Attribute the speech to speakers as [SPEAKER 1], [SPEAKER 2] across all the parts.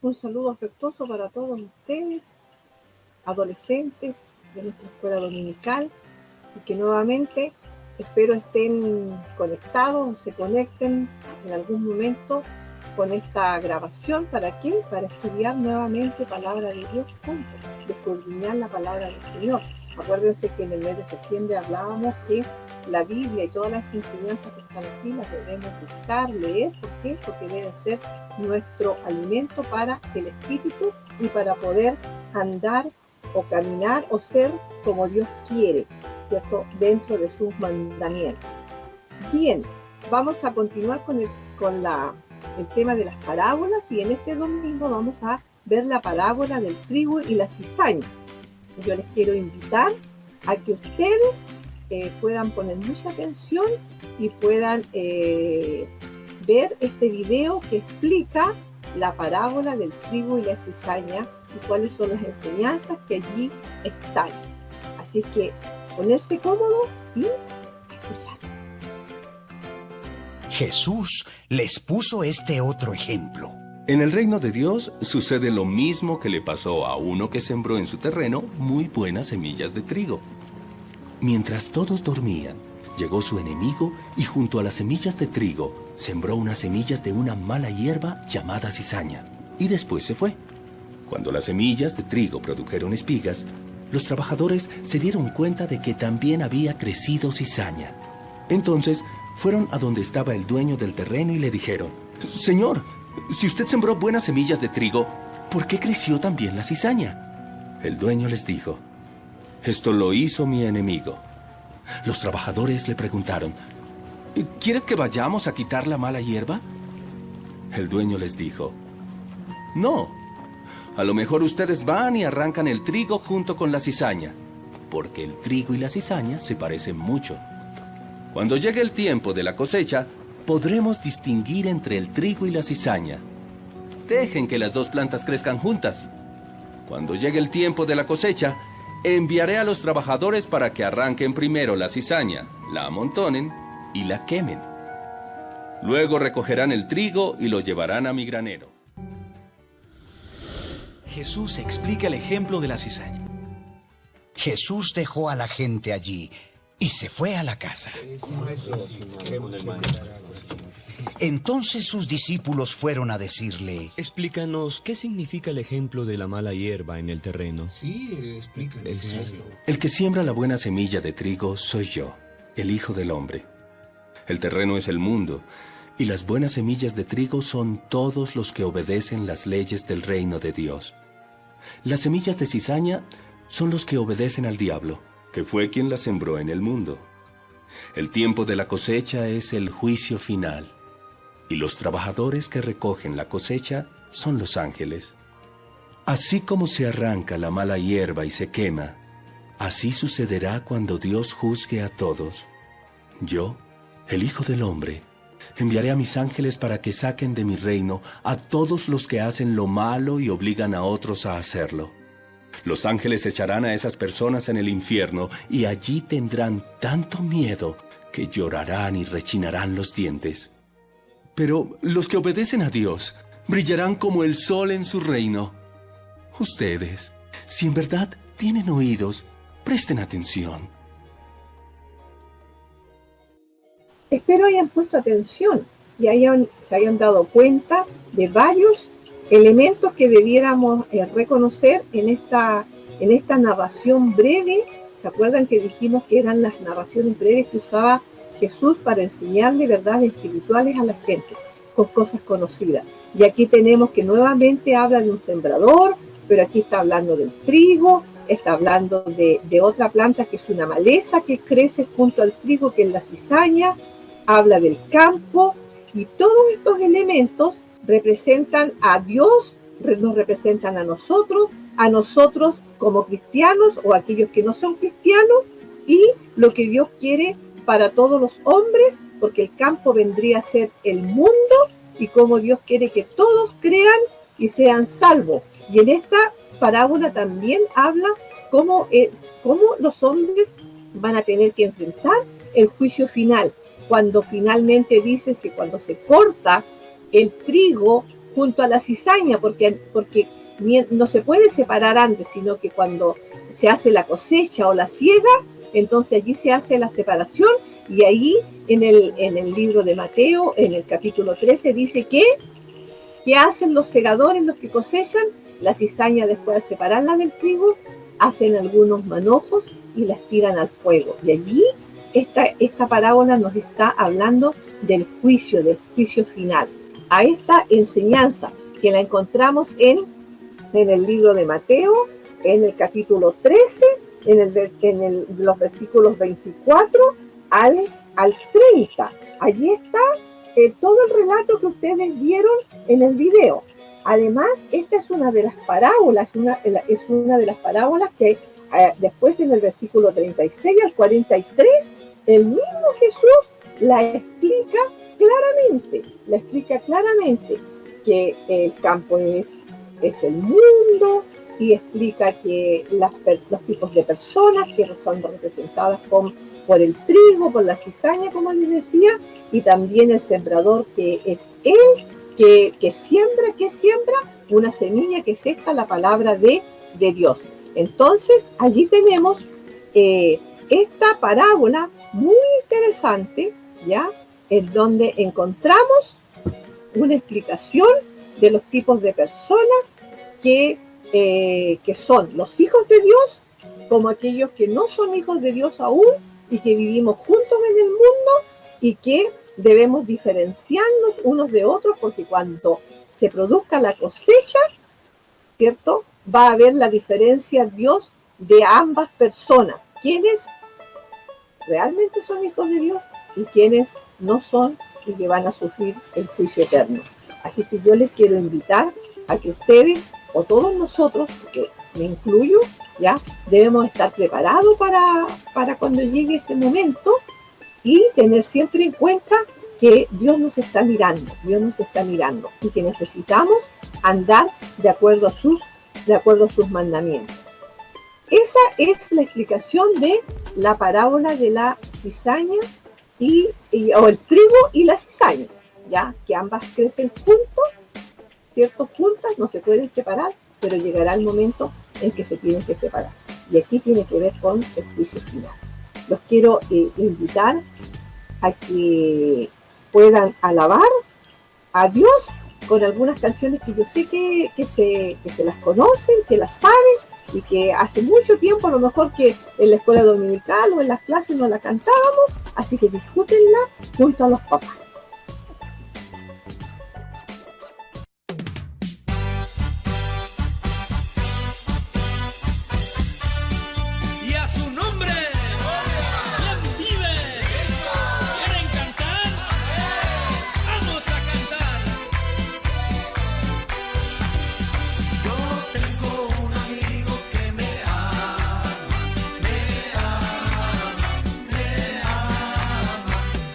[SPEAKER 1] Un saludo afectuoso para todos ustedes, adolescentes de nuestra escuela dominical, y que nuevamente espero estén conectados o se conecten en algún momento con esta grabación. ¿Para qué? Para estudiar nuevamente palabra de Dios juntos, escudriñar la palabra del Señor. Acuérdense que en el mes de septiembre hablábamos que la Biblia y todas las enseñanzas que están aquí las debemos buscar, leer. ¿Por qué? Porque debe ser nuestro alimento para el espíritu y para poder andar o caminar o ser como Dios quiere, ¿cierto? Dentro de sus mandamientos. Bien, vamos a continuar con el tema de las parábolas, y en este domingo vamos a ver la parábola del trigo y la cizaña. Yo les quiero invitar a que ustedes puedan poner mucha atención y puedan ver este video que explica la parábola del trigo y la cizaña y cuáles son las enseñanzas que allí están. Así es que ponerse cómodo y escuchar.
[SPEAKER 2] Jesús les puso este otro ejemplo.
[SPEAKER 3] En el reino de Dios sucede lo mismo que le pasó a uno que sembró en su terreno muy buenas semillas de trigo. Mientras todos dormían, llegó su enemigo y junto a las semillas de trigo sembró unas semillas de una mala hierba llamada cizaña, y después se fue. Cuando las semillas de trigo produjeron espigas, los trabajadores se dieron cuenta de que también había crecido cizaña. Entonces fueron a donde estaba el dueño del terreno y le dijeron: «Señor, si usted sembró buenas semillas de trigo, ¿por qué creció también la cizaña?». El dueño les dijo: «Esto lo hizo mi enemigo». Los trabajadores le preguntaron: «¿Quiere que vayamos a quitar la mala hierba?». El dueño les dijo: «No, a lo mejor ustedes van y arrancan el trigo junto con la cizaña, porque el trigo y la cizaña se parecen mucho. Cuando llegue el tiempo de la cosecha, podremos distinguir entre el trigo y la cizaña. Dejen que las dos plantas crezcan juntas. Cuando llegue el tiempo de la cosecha, enviaré a los trabajadores para que arranquen primero la cizaña, la amontonen y la quemen. Luego recogerán el trigo y lo llevarán a mi granero».
[SPEAKER 4] Jesús explica el ejemplo de la cizaña.
[SPEAKER 2] Jesús dejó a la gente allí y se fue a la casa. Entonces sus discípulos fueron a decirle:
[SPEAKER 5] Explícanos, ¿qué significa el ejemplo de la mala hierba en el terreno?
[SPEAKER 6] Sí, explícanos.
[SPEAKER 3] El que siembra la buena semilla de trigo soy yo, el Hijo del Hombre. El terreno es el mundo, y las buenas semillas de trigo son todos los que obedecen las leyes del reino de Dios. Las semillas de cizaña son los que obedecen al diablo, que fue quien las sembró en el mundo. El tiempo de la cosecha es el juicio final, y los trabajadores que recogen la cosecha son los ángeles. Así como se arranca la mala hierba y se quema, así sucederá cuando Dios juzgue a todos. Yo, el Hijo del Hombre, enviaré a mis ángeles para que saquen de mi reino a todos los que hacen lo malo y obligan a otros a hacerlo. Los ángeles echarán a esas personas en el infierno y allí tendrán tanto miedo que llorarán y rechinarán los dientes. Pero los que obedecen a Dios brillarán como el sol en su reino. Ustedes, si en verdad tienen oídos, presten atención.
[SPEAKER 1] Espero hayan puesto atención y se hayan dado cuenta de varios elementos que debiéramos reconocer en esta narración breve. ¿Se acuerdan que dijimos que eran las narraciones breves que usaba Jesús para enseñarle verdades espirituales a la gente con cosas conocidas? Y aquí tenemos que nuevamente habla de un sembrador, pero aquí está hablando del trigo, está hablando de otra planta que es una maleza que crece junto al trigo, que es la cizaña. Habla del campo, y todos estos elementos representan a Dios, nos representan a nosotros como cristianos o aquellos que no son cristianos, y lo que Dios quiere para todos los hombres, porque el campo vendría a ser el mundo, y como Dios quiere que todos crean y sean salvos. Y en esta parábola también habla cómo los hombres van a tener que enfrentar el juicio final, cuando finalmente dice que cuando se corta el trigo junto a la cizaña, porque no se puede separar antes, sino que cuando se hace la cosecha o la siega, entonces allí se hace la separación, y ahí en el libro de Mateo, en el capítulo 13, dice que ¿qué hacen los segadores, los que cosechan? La cizaña, después de separarla del trigo, hacen algunos manojos y las tiran al fuego. Y allí esta parábola nos está hablando del juicio final. A esta enseñanza que la encontramos en el libro de Mateo, en el capítulo 13, en los versículos 24 al 30. Allí está todo el relato que ustedes vieron en el video. Además, esta es una de las parábolas, es una de las parábolas que después en el versículo 36 al 43, el mismo Jesús la explica claramente que el campo es el mundo, y explica que los tipos de personas que son representadas por el trigo, por la cizaña, como les decía, y también el sembrador, que es él, que siembra una semilla, que es esta, la palabra de Dios. Entonces, allí tenemos esta parábola muy interesante, ¿ya? En donde encontramos una explicación de los tipos de personas que son los hijos de Dios, como aquellos que no son hijos de Dios aún y que vivimos juntos en el mundo, y que debemos diferenciarnos unos de otros, porque cuando se produzca la cosecha, ¿cierto?, va a haber la diferencia Dios de ambas personas, quienes realmente son hijos de Dios y quienes no son, y que van a sufrir el juicio eterno. Así que yo les quiero invitar a que ustedes, o todos nosotros, porque me incluyo, ya debemos estar preparados para cuando llegue ese momento, y tener siempre en cuenta que Dios nos está mirando, y que necesitamos andar de acuerdo a sus mandamientos. Esa es la explicación de la parábola de la cizaña o el trigo y la cizaña, ya que ambas crecen juntos, ¿cierto? Juntas, no se pueden separar, pero llegará el momento en que se tienen que separar. Y aquí tiene que ver con el juicio final. Los quiero invitar a que puedan alabar a Dios con algunas canciones que yo sé que se las conocen, que las saben, y que hace mucho tiempo, a lo mejor que en la escuela dominical o en las clases no la cantábamos, así que disfrútenla junto a los papás.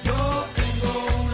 [SPEAKER 7] Yo tengo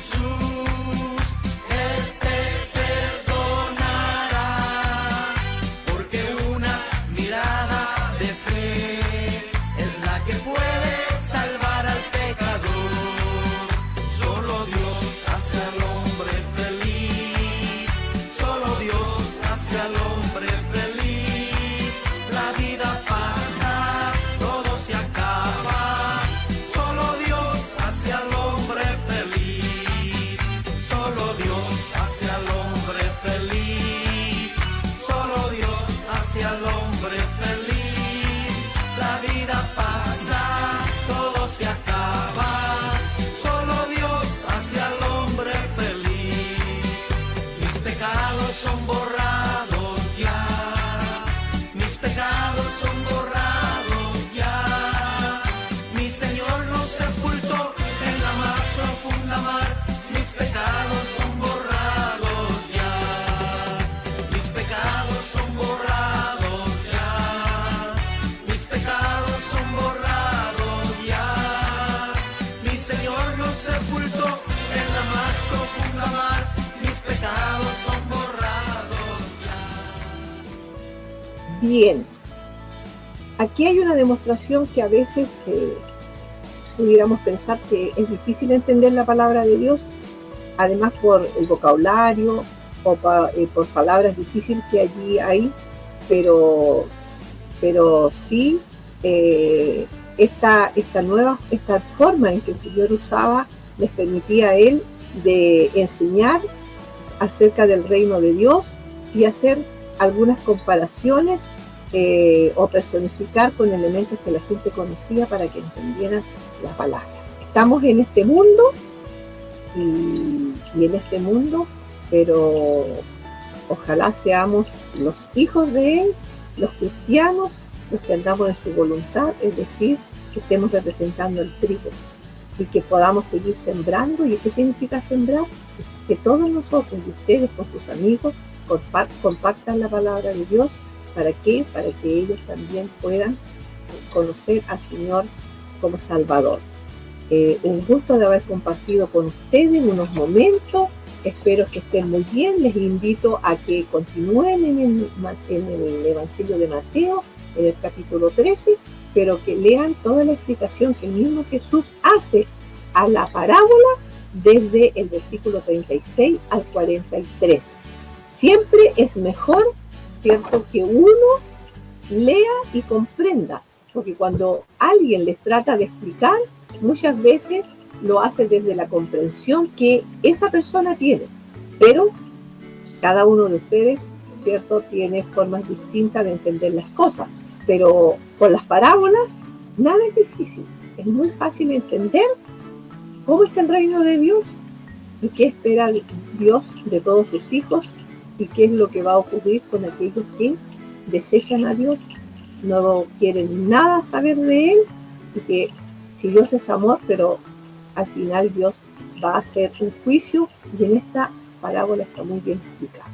[SPEAKER 7] Jesús, Él te perdonará, porque una mirada de fe es la que puede salvar al pecador. Solo Dios hace al hombre feliz, solo Dios hace al hombre feliz. La vida pasa, todo se acaba, solo Dios hace al hombre feliz, solo Dios hace al hombre feliz, solo Dios hace al hombre feliz. La vida pasa, todo se acaba, solo Dios hace al hombre feliz. Mis pecados son borrados ya, mis pecados son borrados ya. Mi Señor los sepultó en la más profunda mar, mis pecados son borrados ya, mis pecados son borrados ya, mis pecados son borrados ya. Mi Señor los sepultó en la más profunda mar, mis pecados son borrados ya.
[SPEAKER 1] Bien, aquí hay una demostración que a veces pudiéramos pensar que es difícil entender la palabra de Dios, además por el vocabulario o por palabras difíciles que allí hay, pero sí esta forma en que el Señor usaba les permitía a Él de enseñar acerca del reino de Dios y hacer algunas comparaciones o personificar con elementos que la gente conocía para que entendieran la palabra. Estamos en este mundo y en este mundo, pero ojalá seamos los hijos de Él, los cristianos, los que andamos en su voluntad, es decir, que estemos representando el trigo y que podamos seguir sembrando. ¿Y qué significa sembrar? Que todos nosotros y ustedes con sus amigos compartan la palabra de Dios. ¿Para qué? Para que ellos también puedan conocer al Señor como Salvador. Un gusto de haber compartido con ustedes unos momentos. Espero que estén muy bien. Les invito a que continúen en el Evangelio de Mateo, en el capítulo 13, pero que lean toda la explicación que el mismo Jesús hace a la parábola desde el versículo 36 al 43. Siempre es mejor, ¿cierto?, que uno lea y comprenda, porque cuando alguien les trata de explicar, muchas veces lo hace desde la comprensión que esa persona tiene, pero cada uno de ustedes, ¿cierto?, tiene formas distintas de entender las cosas, pero con las parábolas nada es difícil, es muy fácil entender cómo es el reino de Dios y qué espera Dios de todos sus hijos y qué es lo que va a ocurrir con aquellos que desechan a Dios, no quieren nada saber de Él, y que si Dios es amor, pero al final Dios va a hacer un juicio, y en esta parábola está muy bien explicado.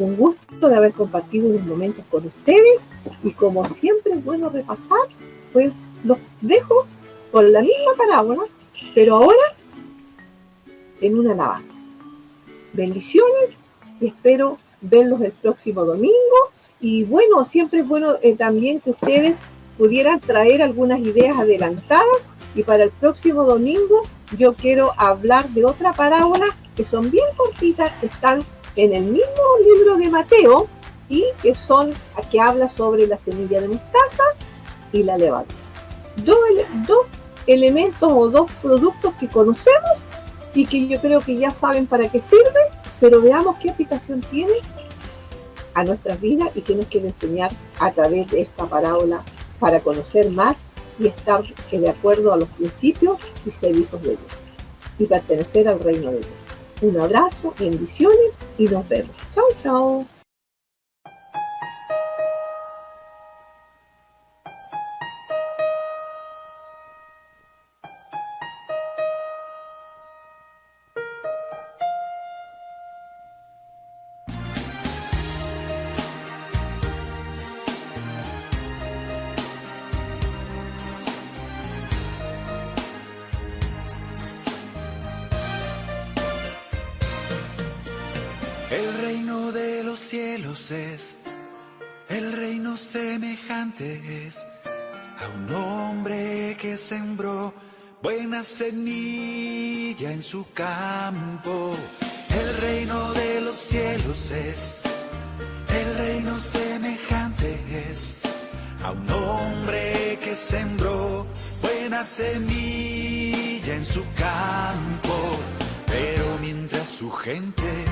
[SPEAKER 1] Un gusto de haber compartido unos momentos con ustedes, y como siempre es bueno repasar, pues los dejo con la misma parábola, pero ahora en una alabanza. Bendiciones y espero verlos el próximo domingo. Y bueno, siempre es bueno también que ustedes pudieran traer algunas ideas adelantadas, y para el próximo domingo yo quiero hablar de otra parábola que son bien cortitas, que están en el mismo libro de Mateo y que habla sobre la semilla de mostaza y la levadura. Dos elementos o dos productos que conocemos y que yo creo que ya saben para qué sirven, pero veamos qué aplicación tiene a nuestras vidas y qué nos quiere enseñar a través de esta parábola para conocer más y estar de acuerdo a los principios y ser hijos de Dios y pertenecer al reino de Dios. Un abrazo, bendiciones y nos vemos. Chao, chao.
[SPEAKER 7] El reino de los cielos es, el reino semejante es a un hombre que sembró buena semilla en su campo. El reino de los cielos es, el reino semejante es a un hombre que sembró buena semilla en su campo. Pero mientras su gente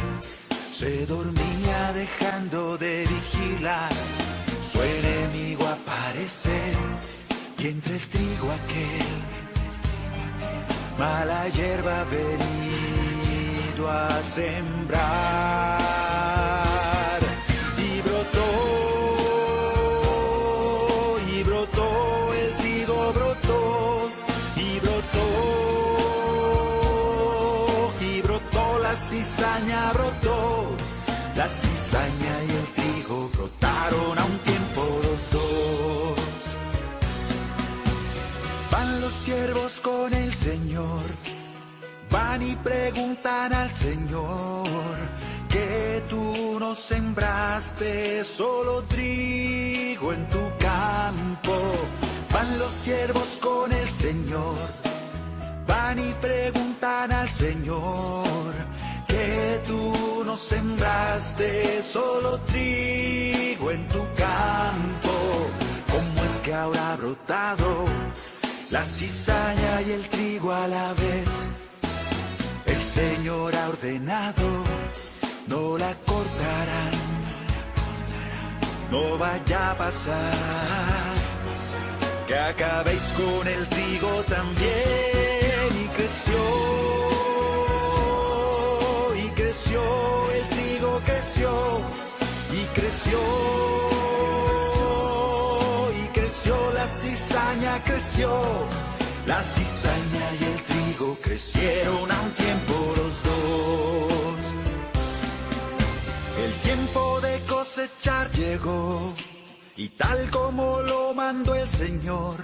[SPEAKER 7] se dormía dejando de vigilar, su enemigo aparece y entre el trigo aquel mala hierba ha venido a sembrar. Y brotó, el trigo brotó, y brotó, la cizaña brotó, la cizaña y el trigo brotaron a un tiempo los dos. Van los siervos con el Señor, van y preguntan al Señor que tú no sembraste solo trigo en tu campo. Van los siervos con el Señor, van y preguntan al Señor que tú no sembraste solo trigo en tu campo. ¿Cómo es que ahora ha brotado la cizaña y el trigo a la vez? El Señor ha ordenado, no la cortarán, no vaya a pasar que acabéis con el trigo también. Y creció, el trigo creció, y creció, la cizaña creció, la cizaña y el trigo crecieron a un tiempo los dos. El tiempo de cosechar llegó, y tal como lo mandó el Señor,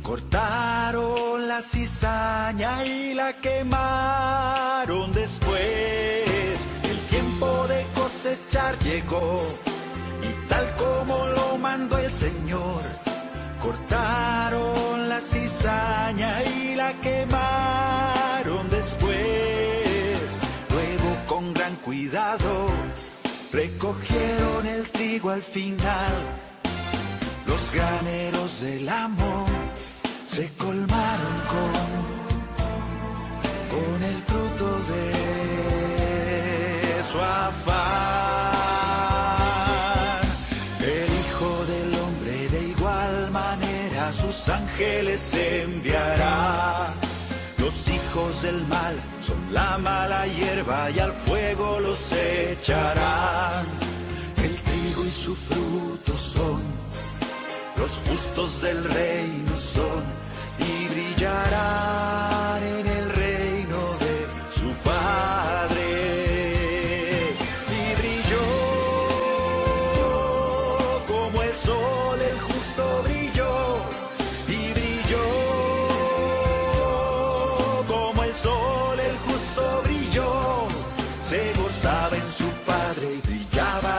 [SPEAKER 7] cortaron la cizaña y la quemaron después. El tiempo de cosechar llegó, y tal como lo mandó el Señor, cortaron la cizaña y la quemaron después. Luego con gran cuidado recogieron el trigo al final. Los graneros del amo se colmaron con el fruto de su afán. El Hijo del Hombre de igual manera a sus ángeles enviará. Los hijos del mal son la mala hierba y al fuego los echarán. El trigo y su fruto son, los justos del reino son, y brillarán en el reino de su Padre. Y brilló como el sol, el justo brilló, y brilló como el sol, el justo brilló. Se gozaba en su Padre y brillaba